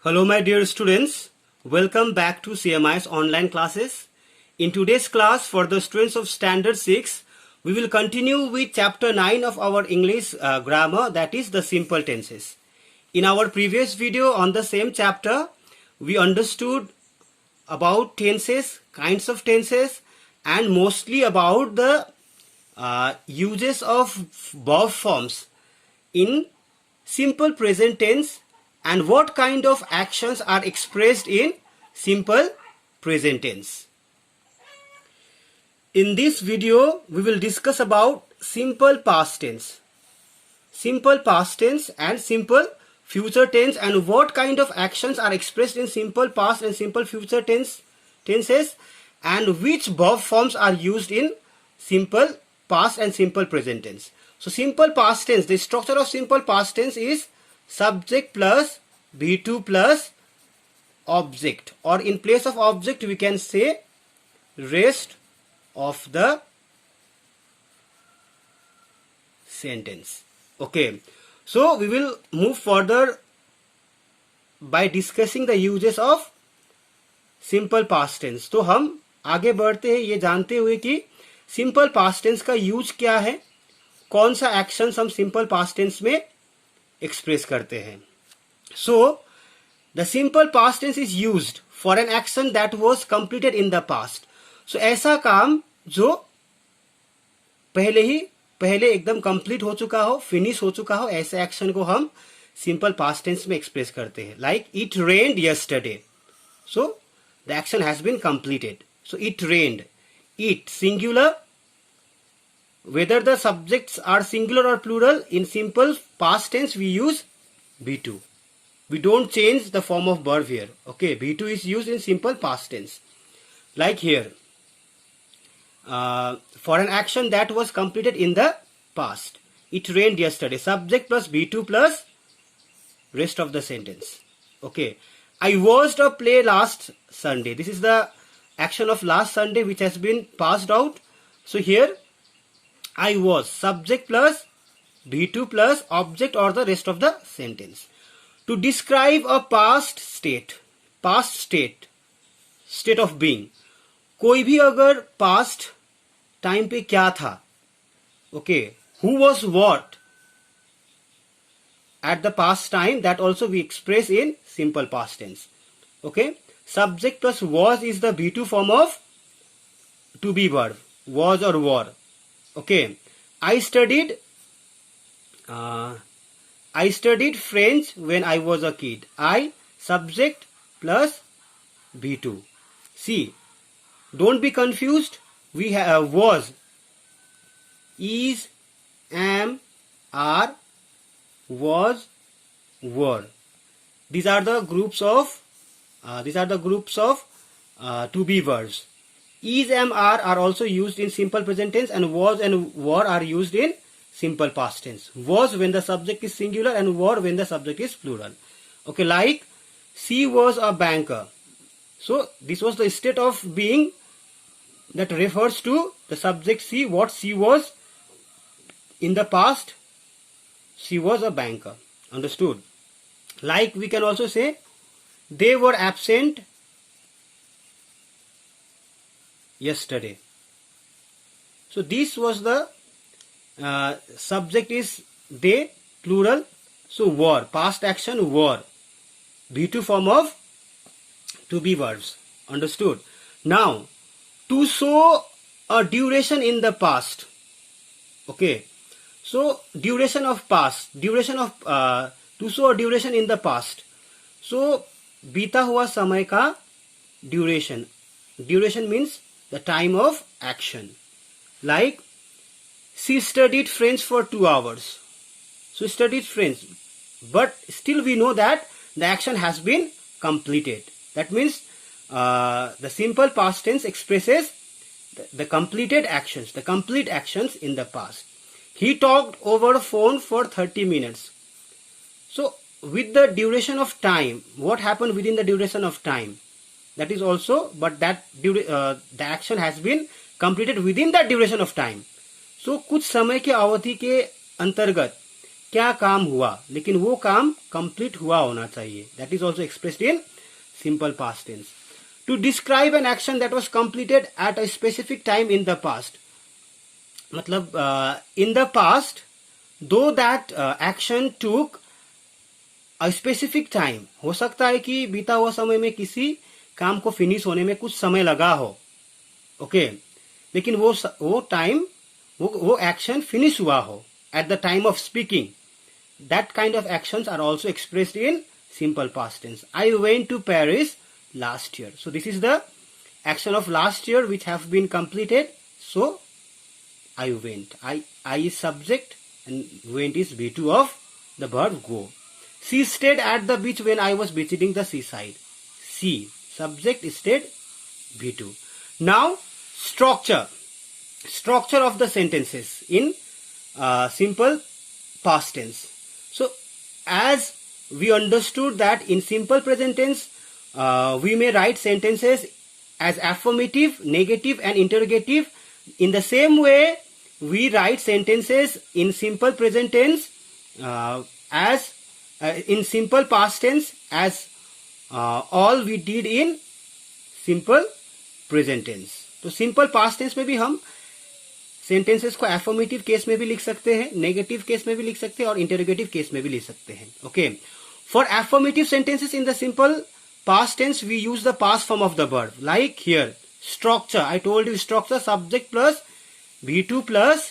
Hello my dear students, welcome back to CMI's online classes. In today's class for the students of Standard 6, we will continue with chapter 9 of our English grammar, that is the simple tenses. In our previous video on the same chapter, we understood about tenses, kinds of tenses, and mostly about the uses of verb forms in simple present tense and what kind of actions are expressed in simple present tense. In this video, we will discuss about simple past tense and simple future tense and what kind of actions are expressed in simple past and simple future tenses and which verb forms are used in simple past and simple present tense. So simple past tense, the structure of simple past tense is subject plus be2 plus object, or in place of object we can say rest of the sentence. Okay, so we will move further by discussing the uses of simple past tense. तो हम आगे बढ़ते हैं ये जानते हुए कि simple past tense का यूज क्या है, कौन सा एक्शन हम सिंपल पास्ट टेंस में एक्सप्रेस करते हैं. So the simple past tense is used for an action that was completed in the past. So ऐसा काम जो पहले एकदम कंप्लीट हो चुका हो, फिनिश हो चुका हो, ऐसे एक्शन को हम सिंपल पास्ट टेंस में एक्सप्रेस करते हैं. Like it rained yesterday, so the action has been completed. So it rained, it singular, whether the subjects are singular or plural, in simple past tense we use be2. We don't change the form of verb here. Okay, be2 is used in simple past tense. Like here, for an action that was completed in the past, it rained yesterday, subject plus be2 plus rest of the sentence. Okay, I watched a play last Sunday. This is the action of last Sunday which has been passed out. So here I was, subject plus be2 plus object or the rest of the sentence. To describe a past state of being, कोई भी अगर past time पे क्या था, okay, who was what at the past time, that also we express in simple past tense. Okay, subject plus was is the be2 form of to be verb, was or were. Okay, I studied French when I was a kid. I, subject plus be2. See, don't be confused. We have was, is, am, are, was, were. These are the groups of to be verbs. Is, am, are also used in simple present tense, and was and were are used in simple past tense. Was when the subject is singular and were when the subject is plural. Okay, like she was a banker. So this was the state of being that refers to the subject she, what she was in the past. She was a banker. Understood? Like we can also say they were absent yesterday. So this was the subject is they, plural. So were, past action were, be2 form of to be verbs. Understood? Now, to show a duration in the past. Okay, so duration of past, to show a duration in the past. So बीता हुआ समय का duration means the time of action. Like she studied French for 2 hours. So studied French, but still we know that the action has been completed. That means the simple past tense expresses the completed actions, the complete actions in the past. He talked over the phone for 30 minutes. So with the duration of time, what happened within the duration of time? That is also, but that the action has been completed within that duration of time. So कुछ समय के अवधि के अंतर्गत क्या काम हुआ, लेकिन वो काम कंप्लीट हुआ होना चाहिए. That is also expressed in simple past tense. To describe an action that was completed at a specific time in the past. मतलब in the past though that action took a specific time. हो सकता है कि बीता हुआ समय में किसी काम को फिनिश होने में कुछ समय लगा हो. ओके लेकिन वो टाइम वो एक्शन फिनिश हुआ हो at the time of speaking. That kind of actions are also expressed in simple past tense. I went to Paris last year. So this is the action of last year which have been completed. So I went. I is subject and went is V2 of the verb go. She stayed at the beach when I was visiting the seaside. She subject stayed V2. Now structure of the sentences in simple past tense. So as we understood that in simple present tense we may write sentences as affirmative, negative and interrogative. In the same way we write sentences in simple present tense as in simple past tense as all we did in simple present tense. तो simple past tense में भी हम sentences को affirmative case में भी लिख सकते हैं, नेगेटिव केस में भी लिख सकते हैं और इंटरोगेटिव केस में भी लिख सकते हैं. Okay for affirmative sentences in the simple past tense we use the past form of the verb. Like here structure, I told you structure subject plus V2 plus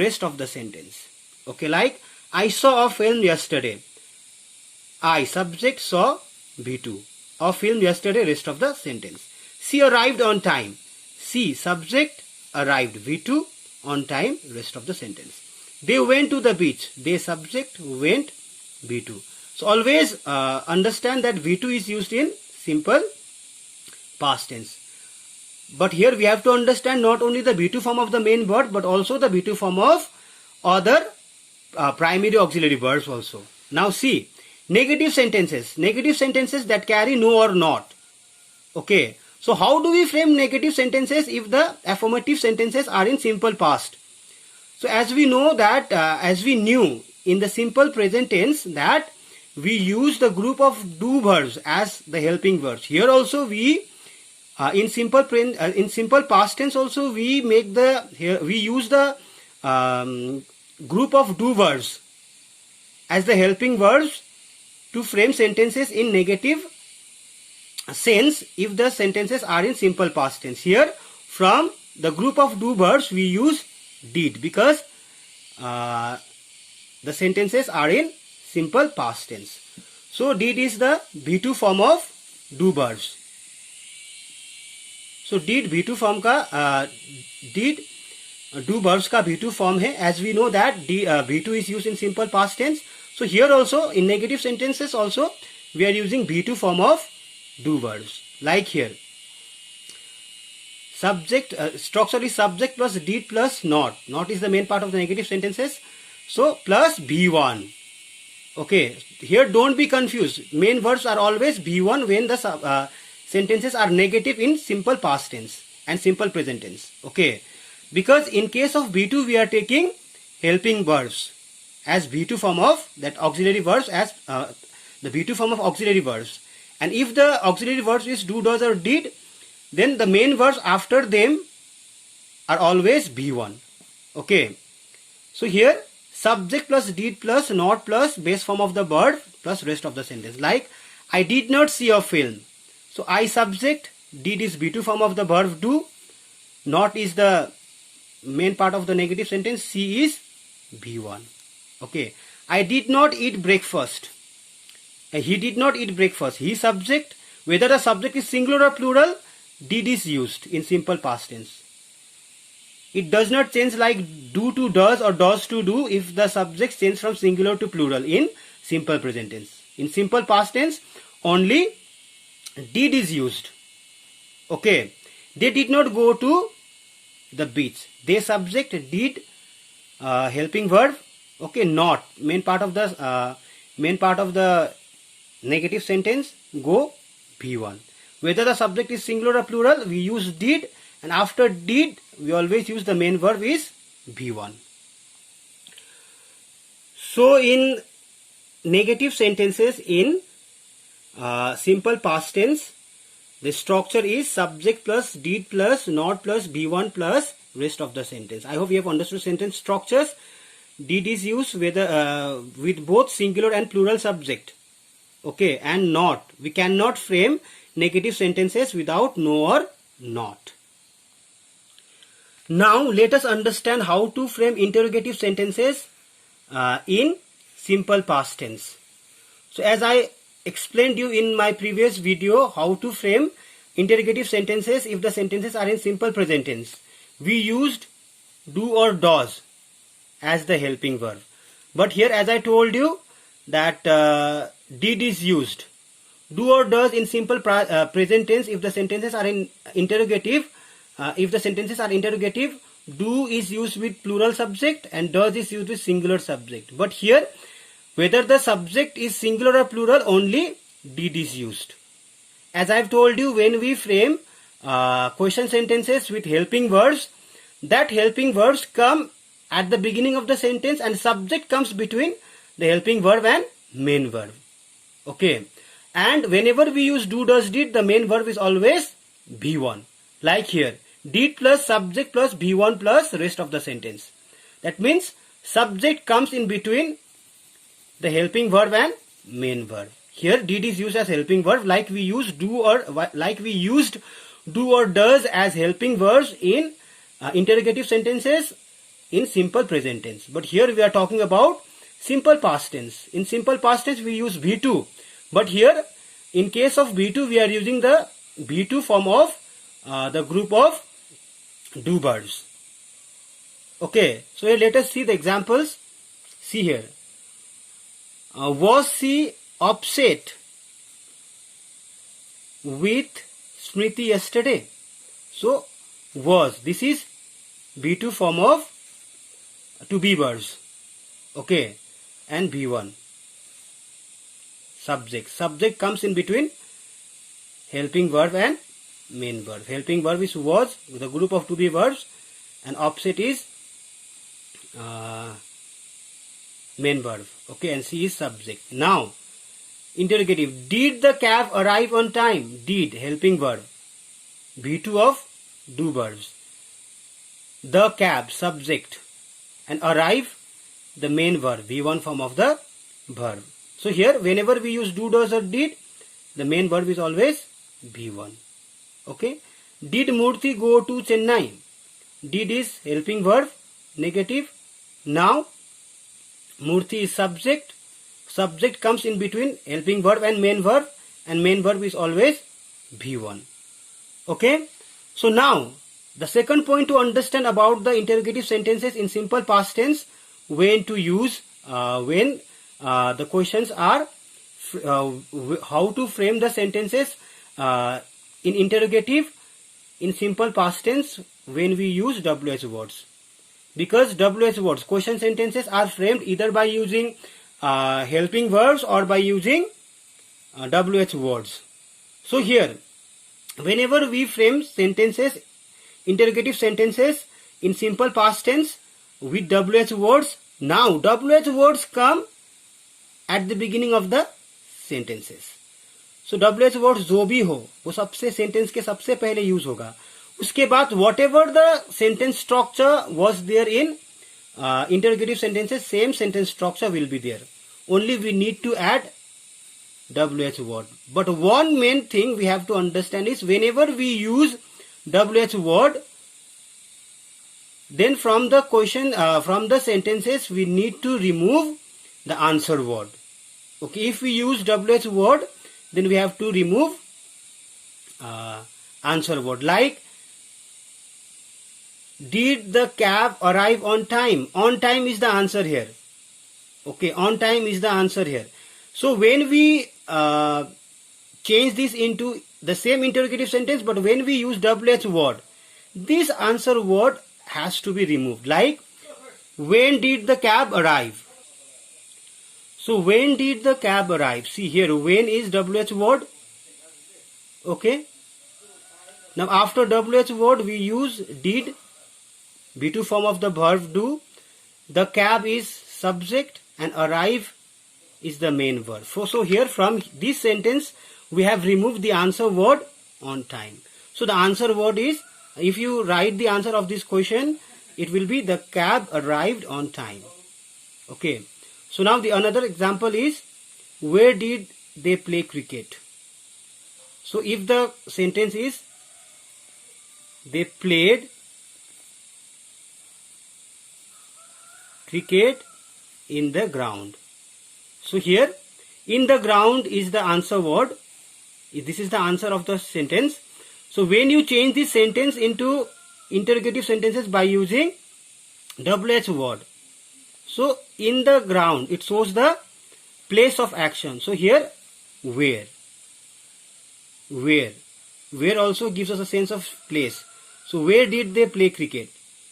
rest of the sentence. Okay, like I saw a film yesterday. I subject saw V2 a film yesterday rest of the sentence. She arrived on time. She subject arrived V2 on time rest of the sentence. They went to the beach. They subject went V2. So always understand that V2 is used in simple past tense. But here we have to understand not only the V2 form of the main verb but also the V2 form of other primary auxiliary verbs also. Now see negative sentences that carry no or not. Okay, so how do we frame negative sentences if the affirmative sentences are in simple past? So as we know that as we knew in the simple present tense that we use the group of do verbs as the helping verbs. Here also we in simple past tense also we make we use the group of do verbs as the helping verbs to frame sentences in negative sense if the sentences are in simple past tense. Here from the group of do verbs we use did because the sentences are in simple past tense. So did is the V2 form of do verbs. So did V2 form का did do verbs का V2 form है. As we know that V2 is used in simple past tense. So here also in negative sentences also we are using V2 form of do verbs. Like here subject structure is subject plus did plus not. Not is the main part of the negative sentences. So plus V1. Okay, here don't be confused. Main verbs are always V1 when the sentences are negative in simple past tense and simple present tense. Okay, because in case of V2 we are taking helping verbs as V2 form of that auxiliary verbs as the V2 form of auxiliary verbs. And if the auxiliary verbs is do, does or did, then the main verbs after them are always V1. Okay, so here subject plus did plus not plus base form of the verb plus rest of the sentence. Like I did not see a film. So I subject, did is V2 form of the verb do, not is the main part of the negative sentence, see is V1. Okay, I did not eat breakfast. He did not eat breakfast. He subject, whether the subject is singular or plural, did is used in simple past tense. It does not change like do to does or does to do if the subject change from singular to plural in simple present tense. In simple past tense only did is used. Okay, they did not go to the beach. They subject did helping verb. Okay, not main part of the negative sentence go V1. Whether the subject is singular or plural we use did, and after did we always use the main verb is V1. So in negative sentences in simple past tense, the structure is subject plus did plus not plus be1 plus rest of the sentence. I hope you have understood sentence structures. Did is used whether with both singular and plural subject. Okay, and not. We cannot frame negative sentences without no or not. Now let us understand how to frame interrogative sentences in simple past tense. So as I explained you in my previous video how to frame interrogative sentences if the sentences are in simple present tense, we used do or does as the helping verb. But here, as I told you, that did is used. Do or does in simple present tense if the sentences are in interrogative. If the sentences are interrogative, do is used with plural subject and does is used with singular subject. But here, whether the subject is singular or plural, only did is used. As I have told you, when we frame question sentences with helping verbs, that helping verbs come at the beginning of the sentence and subject comes between the helping verb and main verb. Okay. And whenever we use do, does, did, the main verb is always be1. Like here, did plus subject plus be1 plus rest of the sentence. That means subject comes in between the helping verb and main verb. Here did is used as helping verb, like we used do or does as helping verbs in interrogative sentences in simple present tense. But here we are talking about simple past tense. In simple past tense we use be2. But here in case of be2 we are using the be2 form of the group of do verbs. Okay, so here let us see the examples. See here. Was she upset with Smriti yesterday? So was, this is be2 form of to be verbs. Okay, and be1 subject comes in between helping verb and main verb. Helping verb is was with a group of to be verbs and upset is main verb. Okay, and she is subject. Now interrogative, did the cab arrive on time? Did, helping verb, be2 of do verbs, the cab, subject, and arrive, the main verb, be1 form of the verb. So here whenever we use do, does or did, the main verb is always be1. Okay, did Murthy go to Chennai? Did is helping verb, negative. Now Murthy is subject comes in between helping verb and main verb is always be1. Okay, so now the second point to understand about the interrogative sentences in simple past tense, when to use when the questions are how to frame the sentences in interrogative in simple past tense when we use WH words. Because WH words, question sentences, are framed either by using helping verbs or by using WH words. So here, whenever we frame sentences, interrogative sentences in simple past tense with WH words, now WH words come at the beginning of the sentences. So WH words जो भी हो वो सबसे sentence के सबसे पहले use होगा. उसके बाद whatever the sentence structure was there in interrogative sentences, same sentence structure will be there. Only we need to add WH word. But one main thing we have to understand is whenever we use WH word, then from the question, from the sentences, we need to remove the answer word. Okay, if we use WH word, then we have to remove answer word. Like, did the cab arrive on time? On time is the answer here. Okay, on time is the answer here. So when we change this into the same interrogative sentence, but when we use WH word, this answer word has to be removed. Like, when did the cab arrive? So when did the cab arrive? See here, when is WH word. Okay. Now after WH word we use did, be2 form of the verb do. The cab is subject and arrive is the main verb. So here from this sentence we have removed the answer word on time. So the answer word is, if you write the answer of this question, it will be the cab arrived on time. Okay. So now the another example is, where did they play cricket? So if the sentence is, they played cricket in the ground. So here in the ground is the answer word. This is the answer of the sentence. So when you change this sentence into interrogative sentences by using WH word, so in the ground it shows the place of action. So here where also gives us a sense of place. So where did they play cricket?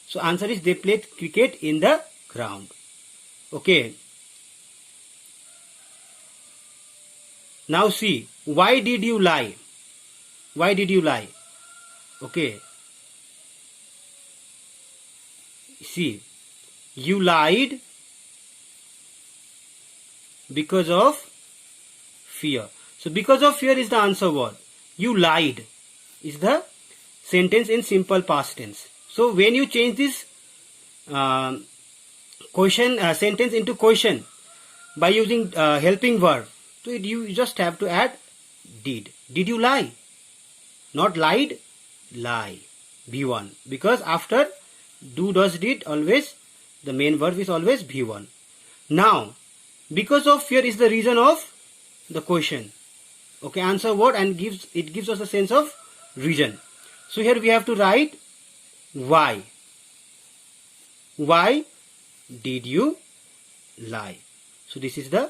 So answer is, they played cricket in the ground. Okay. Now see, why did you lie? Why did you lie? Okay. See, you lied because of fear. So because of fear is the answer word. You lied is the sentence in simple past tense. So when you change this sentence into question by using helping verb, so you just have to add did. Did you lie? Not lied, lie. B1. Because after do, does, did, always the main verb is always B1. Now, because of fear is the reason of the question. Okay, answer word, and it gives us a sense of reason. So here we have to write why. Why did you lie? So this is the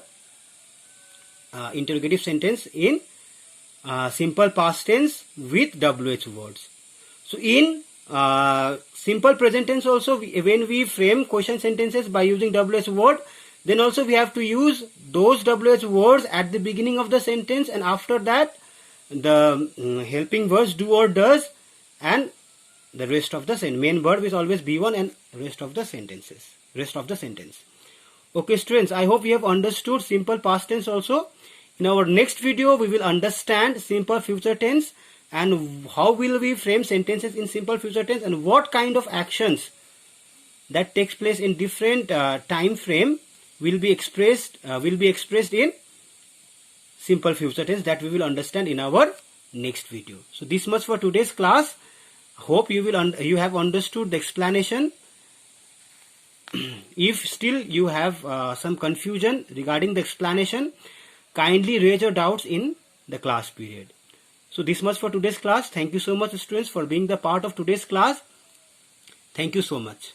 interrogative sentence in simple past tense with WH words. So in simple present tense also, when we frame question sentences by using WH word, then also we have to use those WH words at the beginning of the sentence, and after that the helping verbs do or does, and the rest of the sentence. Main verb is always B1 and rest of the sentence. Okay students, I hope you have understood simple past tense also. In our next video we will understand simple future tense and how will we frame sentences in simple future tense, and what kind of actions that takes place in different time frame will be expressed in simple future tense, that we will understand in our next video. So this much for today's class. Hope you have understood the explanation. If still you have some confusion regarding the explanation, kindly raise your doubts in the class period. So this much for today's class. Thank you so much students for being the part of today's class. Thank you so much.